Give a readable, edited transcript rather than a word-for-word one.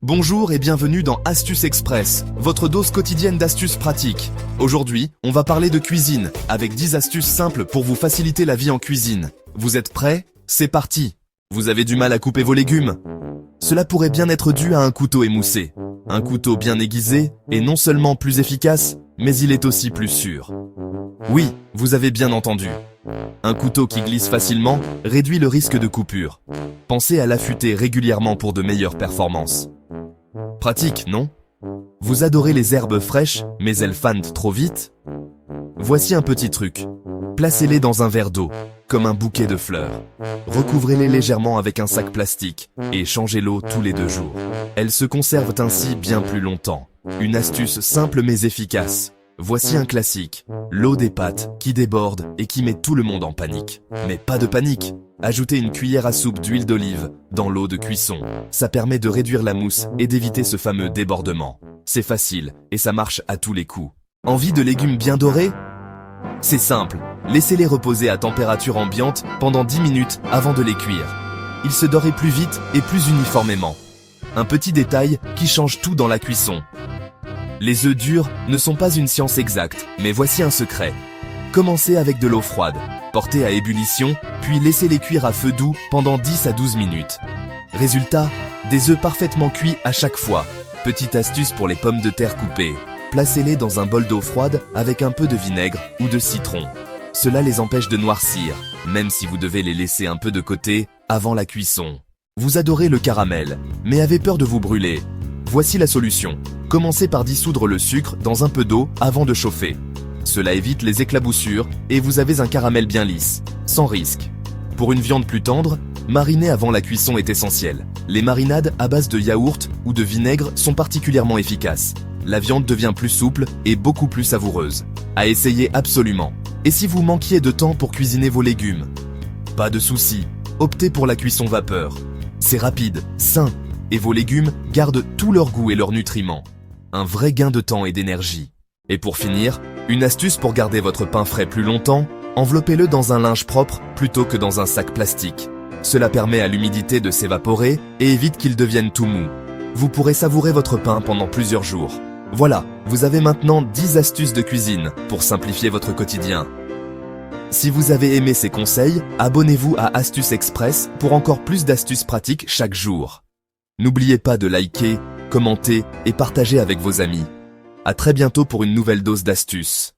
Bonjour et bienvenue dans Astuces Express, votre dose quotidienne d'astuces pratiques. Aujourd'hui, on va parler de cuisine, avec 10 astuces simples pour vous faciliter la vie en cuisine. Vous êtes prêts? C'est parti! Vous avez du mal à couper vos légumes? Cela pourrait bien être dû à un couteau émoussé. Un couteau bien aiguisé est non seulement plus efficace, mais il est aussi plus sûr. Oui, vous avez bien entendu. Un couteau qui glisse facilement réduit le risque de coupure. Pensez à l'affûter régulièrement pour de meilleures performances. Pratique, non? Vous adorez les herbes fraîches, mais elles fanent trop vite? Voici un petit truc. Placez-les dans un verre d'eau, comme un bouquet de fleurs. Recouvrez-les légèrement avec un sac plastique et changez l'eau tous les 2 jours. Elles se conservent ainsi bien plus longtemps. Une astuce simple mais efficace. Voici un classique, l'eau des pâtes qui déborde et qui met tout le monde en panique. Mais pas de panique. Ajoutez une cuillère à soupe d'huile d'olive dans l'eau de cuisson. Ça permet de réduire la mousse et d'éviter ce fameux débordement. C'est facile et ça marche à tous les coups. Envie de légumes bien dorés? C'est simple, laissez-les reposer à température ambiante pendant 10 minutes avant de les cuire. Ils se doraient plus vite et plus uniformément. Un petit détail qui change tout dans la cuisson. Les œufs durs ne sont pas une science exacte, mais voici un secret. Commencez avec de l'eau froide, portez à ébullition, puis laissez-les cuire à feu doux pendant 10 à 12 minutes. Résultat, des œufs parfaitement cuits à chaque fois. Petite astuce pour les pommes de terre coupées. Placez-les dans un bol d'eau froide avec un peu de vinaigre ou de citron. Cela les empêche de noircir, même si vous devez les laisser un peu de côté avant la cuisson. Vous adorez le caramel, mais avez peur de vous brûler. Voici la solution. Commencez par dissoudre le sucre dans un peu d'eau avant de chauffer. Cela évite les éclaboussures et vous avez un caramel bien lisse, sans risque. Pour une viande plus tendre, mariner avant la cuisson est essentiel. Les marinades à base de yaourt ou de vinaigre sont particulièrement efficaces. La viande devient plus souple et beaucoup plus savoureuse. À essayer absolument. Et si vous manquiez de temps pour cuisiner vos légumes? Pas de souci, optez pour la cuisson vapeur. C'est rapide, sain, et vos légumes gardent tout leur goût et leurs nutriments. Un vrai gain de temps et d'énergie. Et pour finir, une astuce pour garder votre pain frais plus longtemps, enveloppez-le dans un linge propre plutôt que dans un sac plastique. Cela permet à l'humidité de s'évaporer et évite qu'il devienne tout mou. Vous pourrez savourer votre pain pendant plusieurs jours. Voilà, vous avez maintenant 10 astuces de cuisine pour simplifier votre quotidien. Si vous avez aimé ces conseils, abonnez-vous à Astuces Express pour encore plus d'astuces pratiques chaque jour. N'oubliez pas de liker, commenter et partager avec vos amis. À très bientôt pour une nouvelle dose d'astuces.